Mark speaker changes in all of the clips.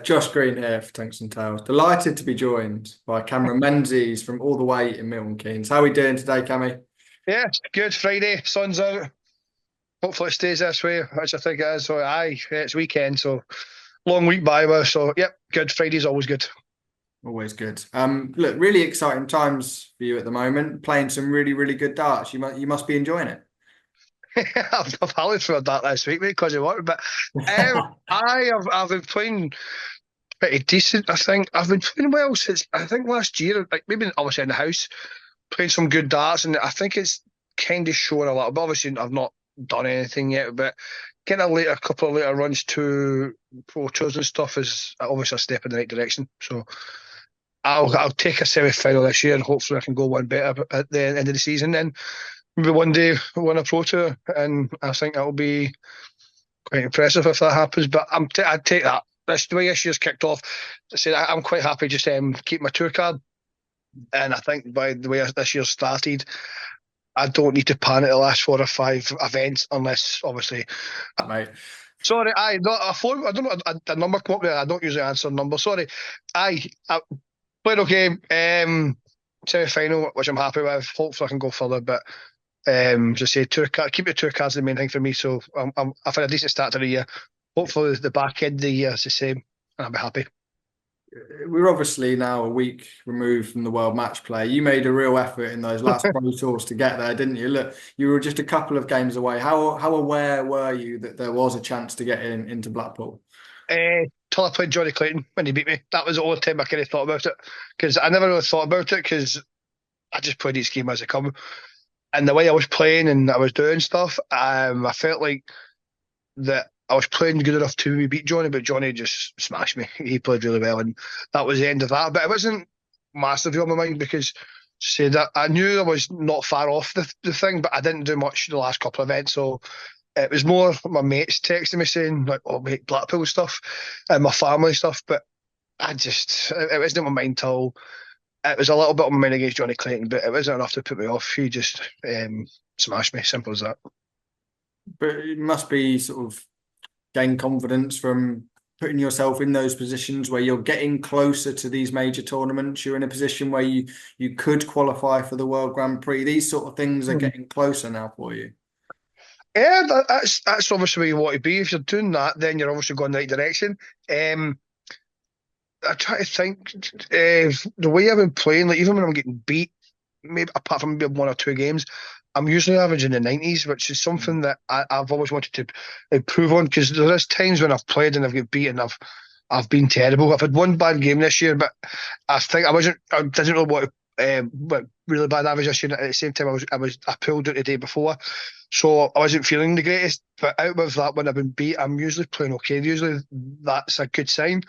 Speaker 1: Josh Green here for Tungsten Tales. Delighted to be joined by Cameron Menzies from all the way in Milton Keynes. How are we doing today, Cammy?
Speaker 2: Yeah, it's good. Friday, sun's out. Hopefully it stays this way, which I think it is. So, yeah, it's weekend, so long week by us. So, yep, good. Friday's always good.
Speaker 1: Always good. Look, really exciting times for you at the moment. Playing some really, really good darts. You must be enjoying it.
Speaker 2: I've hardly thrown that this week, mate, because of work. But I've been playing pretty decent. I think I've been playing well since I think last year. Like maybe obviously in the house, playing some good darts, and I think it's kind of showing a little. But obviously, I've not done anything yet. But getting a couple of later runs to pro tours and stuff is obviously a step in the right direction. So. I'll take a semi final this year and hopefully I can go one better at the end of the season. Then maybe one day win a pro tour, and I think that'll be quite impressive if that happens. But I'd take that. That's the way this year's kicked off. I said I'm quite happy just keep my tour card, and I think by the way this year started, I don't need to pan at the last 4 or 5 events unless obviously.
Speaker 1: Mate.
Speaker 2: Sorry, not a phone. I don't know a number come up there. I don't usually answer numbers. Sorry, I played okay. Semi final, which I'm happy with. Hopefully, I can go further. But just say keep the tour cards the main thing for me. So I've had a decent start to the year. Hopefully, the back end of the year is the same, and I'll be happy.
Speaker 1: We're obviously now a week removed from the World Match Play. You made a real effort in those last pro tours to get there, didn't you? Look, you were just a couple of games away. How aware were you that there was a chance to get into Blackpool?
Speaker 2: Till I played Johnny Clayton when he beat me. That was the only time I kind of thought about it because I never really thought about it because I just played each game as it come. And the way I was playing and I was doing stuff, I felt like that I was playing good enough to beat Johnny, but Johnny just smashed me. He played really well, and that was the end of that. But it wasn't massively on my mind because say that I knew I was not far off the thing, but I didn't do much the last couple of events, so it was more my mates texting me saying like, "Oh, mate, Blackpool stuff," and my family stuff. But it wasn't on my mind till it was a little bit on my mind against Johnny Clayton, but it wasn't enough to put me off. He just smashed me, simple as that.
Speaker 1: But it must be sort of gain confidence from putting yourself in those positions where you're getting closer to these major tournaments. You're in a position where you could qualify for the World Grand Prix. These sort of things are getting closer now for you.
Speaker 2: Yeah, that's obviously where you want to be. If you're doing that, then you're obviously going the right direction. Um, I try to think the way I've been playing, like even when I'm getting beat, maybe apart from maybe 1 or 2 games, I'm usually averaging the 90s, which is something that I've always wanted to improve on because there is times when I've played and I've got beat and I've been terrible. I've had one bad game this year, but I think I didn't know what really bad average this year. At the same time, I pulled it the day before, so I wasn't feeling the greatest. But out of that, when I've been beat, I'm usually playing okay. Usually that's a good sign,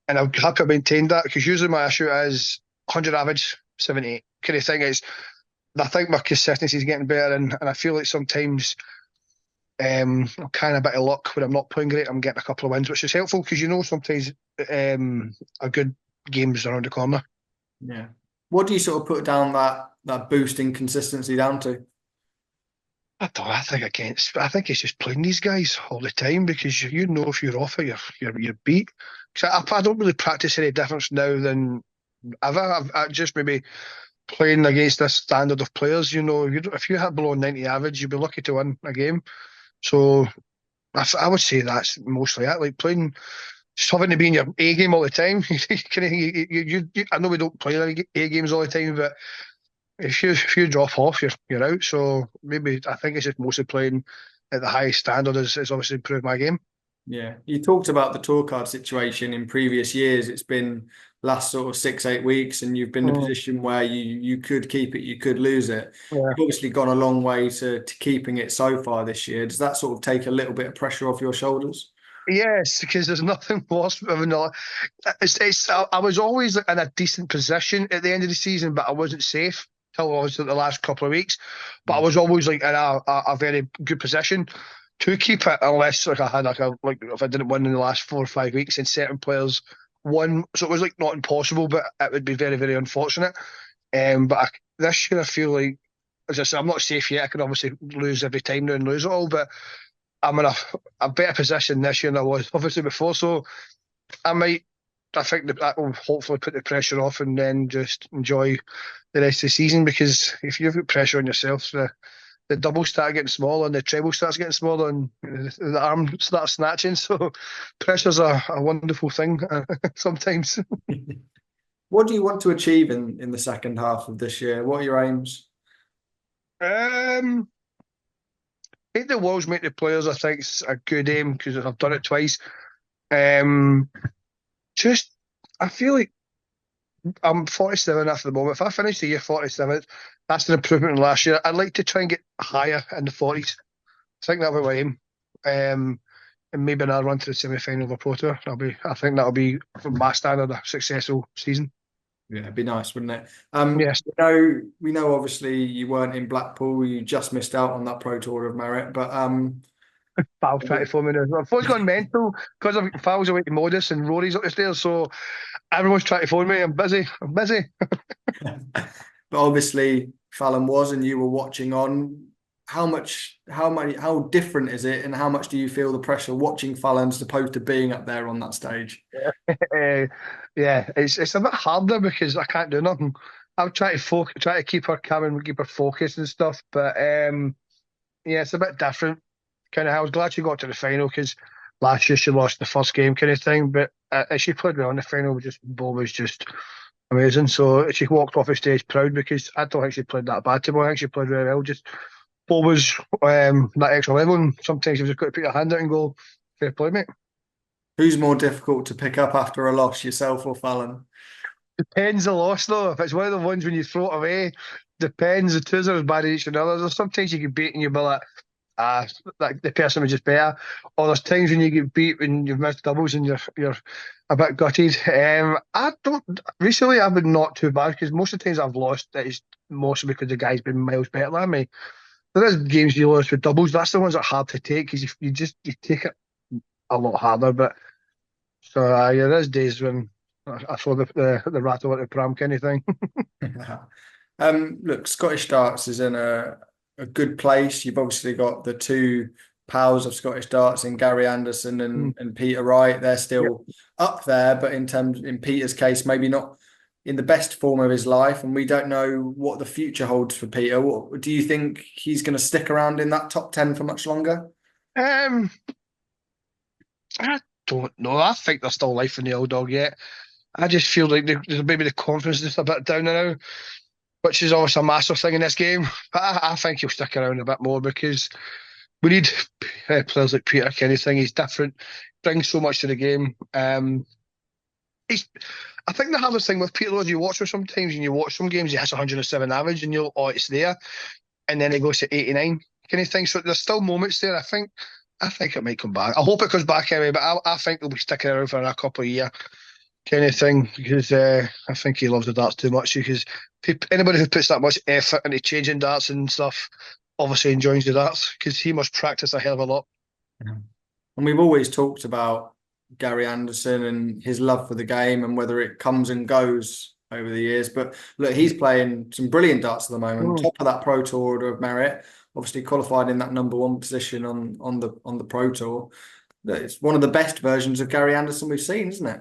Speaker 2: and I'm happy I maintained that because usually my issue is 100 average, 78 kind of thing. I think my consistency is getting better, and I feel like sometimes I'm kind of a bit of luck when I'm not playing great. I'm getting a couple of wins, which is helpful because sometimes a good game's around the corner.
Speaker 1: Yeah. What do you sort of put down that boost in consistency down to?
Speaker 2: I don't. I think it's just playing these guys all the time because you know if you're off it, you're beat. 'Cause I don't really practice any difference now than ever. I just maybe playing against this standard of players. If you hit below 90 average, you'd be lucky to win a game. So I would say that's mostly it. Like playing, just having to be in your A game all the time. I know we don't play any A games all the time, but if you drop off, you're out. So maybe I think it's just mostly playing at the highest standard has obviously improved my game.
Speaker 1: Yeah. You talked about the tour card situation in previous years. It's been last sort of 6, 8 weeks, and you've been in a
Speaker 2: Mm,
Speaker 1: position where you could keep it, you could lose it.
Speaker 2: yeah.
Speaker 1: You've obviously gone a long way to keeping it so far this year. Does that sort of take a little bit of pressure off your shoulders?
Speaker 2: Yes, because there's nothing worse. I was always in a decent position at the end of the season, but I wasn't safe till I was at the last couple of weeks. But I
Speaker 1: Mm.
Speaker 2: was always like in a very good position to keep it, unless like I had like if I didn't win in the last 4 or 5 weeks, and certain players won, so it was like not impossible, but it would be very very unfortunate. This year I feel like, as I said, I'm not safe yet. I can obviously lose every time now and lose it all, but I'm in a better position this year than I was obviously before. So I might. I think that will hopefully put the pressure off and then just enjoy the rest of the season. Because if you've got pressure on yourself, the doubles start getting smaller and the treble starts getting smaller and the arm starts snatching. So pressure's a wonderful thing sometimes.
Speaker 1: What do you want to achieve in the second half of this year? What are your aims?
Speaker 2: Um, Make the walls, make the players. I think it's a good aim because I've done it twice. Um, just I feel like I'm 47 after the moment. If I finish the year 47, that's an improvement in last year. I'd like to try and get higher in the 40s. I think that'll be my aim. And maybe another run to the semi-final of a Pro Tour. I think that'll be, from my standard, a successful season.
Speaker 1: Yeah, it'd be nice, wouldn't it?
Speaker 2: Yes,
Speaker 1: We know obviously you weren't in Blackpool, you just missed out on that Pro Tour of Merit, but
Speaker 2: Fal's trying to phone me now. Fal's gone mental because Fal's away to Modus and Rory's up the stairs, so everyone's trying to phone me. I'm busy. I'm busy.
Speaker 1: but obviously Fallon was and you were watching on. How different is it, and how much do you feel the pressure watching Fallon as opposed to being up there on that stage?
Speaker 2: uh, yeah, it's a bit harder because I can't do nothing. I'm trying to try to keep her calm and keep her focused and stuff, but yeah, it's a bit different. Kind of, I was glad she got to the final because last year she lost the first game, kind of thing. But she played well in the final. Just Beau was just amazing. So she walked off the stage proud because I don't think she played that bad to me. I think she played very well. Just Beau was that extra level, and sometimes you've just got to put your hand out and go, "Fair play, mate."
Speaker 1: Who's more difficult to pick up after a loss, yourself or Fallon?
Speaker 2: Depends the loss though. If it's one of the ones when you throw it away, depends. The twos are as bad as each other. There's sometimes you get beat and you'll be ah, like the person was just better. Or there's times when you get beat when you've missed doubles and you're a bit gutted. I don't recently I've been not too bad because most of the times I've lost it is mostly because the guy's been miles better than me. There is games you lose with doubles. That's the ones that are hard to take because you take it a lot harder. But so yeah, there's days when I throw the rattle at the pram kind of thing.
Speaker 1: Look, Scottish Darts is in a good place. You've obviously got the two pals of Scottish Darts in Gary Anderson
Speaker 2: Mm.
Speaker 1: and Peter Wright. They're
Speaker 2: Yep.
Speaker 1: still up there, but in Peter's case, maybe not in the best form of his life. And we don't know what the future holds for Peter. What do you think he's going to stick around in that top 10 for much longer?
Speaker 2: Um, I don't know. I think there's still life in the old dog yet. I just feel like there's maybe the confidence is just a bit down now, which is always a massive thing in this game. But I think he'll stick around a bit more because we need players like Peter Kenny thing. He's different, brings so much to the game. He's, I think the hardest thing with Peter is you watch him sometimes and you watch some games, he has 107 average and you're, oh, it's there. And then he goes to 89 kind of thing. So there's still moments there. I think it might come back. I hope it comes back anyway, but I think he'll be sticking around for a couple of years kind of thing because I think he loves the darts too much. Because anybody who puts that much effort into changing darts and stuff obviously enjoys the darts because he must practice a hell of a lot.
Speaker 1: And we've always talked about Gary Anderson and his love for the game and whether it comes and goes over the years. But look, he's playing some brilliant darts at the moment,
Speaker 2: Mm.
Speaker 1: top of that Pro Tour Order of Merit, obviously qualified in that number one position on the Pro Tour. It's one of the best versions of Gary Anderson we've seen, isn't it?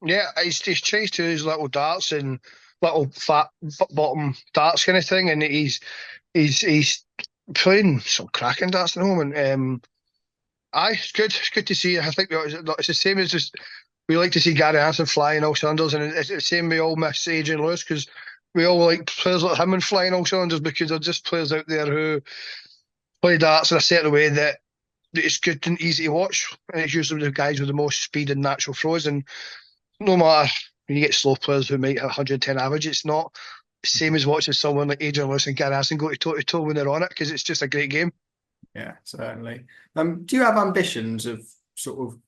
Speaker 2: Yeah, he's changed to his little darts and little fat bottom darts kind of thing, and he's playing some cracking darts at the moment. Aye, it's good. It's good to see. I think it's the same as just we like to see Gary Anderson flying all cylinders, and it's the same we all miss Adrian Lewis because we all like players like him and flying all cylinders because they're just players out there who play darts in a certain way that it's good and easy to watch, and it's usually the guys with the most speed and natural throws. And no matter when you get slow players who might have 110 average, it's not the same as watching someone like Adrian Lewis and Gary Anderson go to toe when they're on it because it's just a great game.
Speaker 1: Yeah, certainly. Do you have ambitions of sort of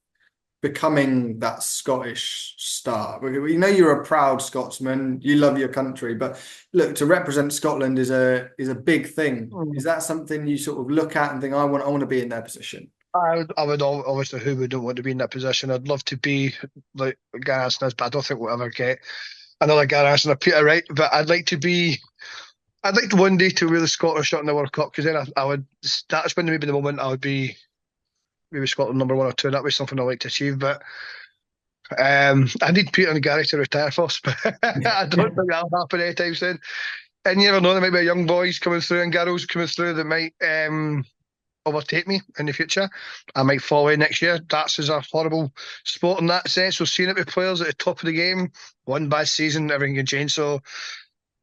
Speaker 1: becoming that Scottish star? We know you're a proud Scotsman, you love your country, but look, to represent Scotland is a big thing. Is that something you sort of look at and think, I want to be in their position?
Speaker 2: I would obviously who would not want to be in that position. I'd love to be like Gary Anderson is, but I don't think we'll ever get another Gary Anderson or Peter Wright. But I'd like to one day to wear the Scottish shirt in the World Cup because then I would. That's when maybe the moment I would be maybe Scotland number one or two. That was something I'd like to achieve. But I need Peter and Gary to retire first, but I don't think that'll happen anytime soon. And you never know, there might be young boys coming through and girls coming through that might overtake me in the future. I might fall away next year. Darts is a horrible sport in that sense. We've seen it with players at the top of the game. One bad season, everything can change. So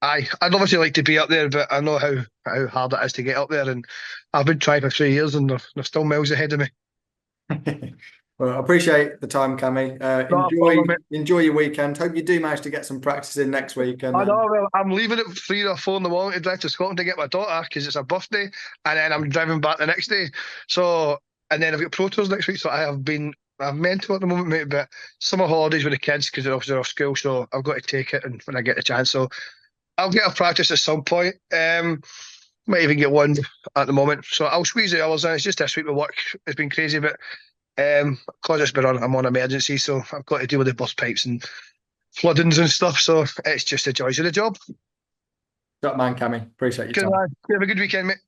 Speaker 2: I'd obviously like to be up there, but I know how hard it is to get up there. And I've been trying for 3 years and they're still miles ahead of me.
Speaker 1: Well, I appreciate the time, Cammy.
Speaker 2: Not a problem, mate.
Speaker 1: Enjoy your weekend. Hope you do manage to get some practice in next week. And
Speaker 2: I know, well, I'm leaving at 3 or 4 in the morning to drive to Scotland to get my daughter because it's her birthday, and then I'm driving back the next day. So, and then I've got Pro Tours next week, so I'm mental at the moment, mate. But summer holidays with the kids because they're obviously off school, so I've got to take it and when I get the chance. So I'll get a practice at some point. Might even get one at the moment. So I'll squeeze the hours in. It's just this week with work. It's been crazy, but because I'm on emergency, so I've got to deal with the bus pipes and floodings and stuff. So it's just the joys of the job.
Speaker 1: top man, Cammy. Appreciate your
Speaker 2: Good
Speaker 1: time.
Speaker 2: man. Have a good weekend, mate.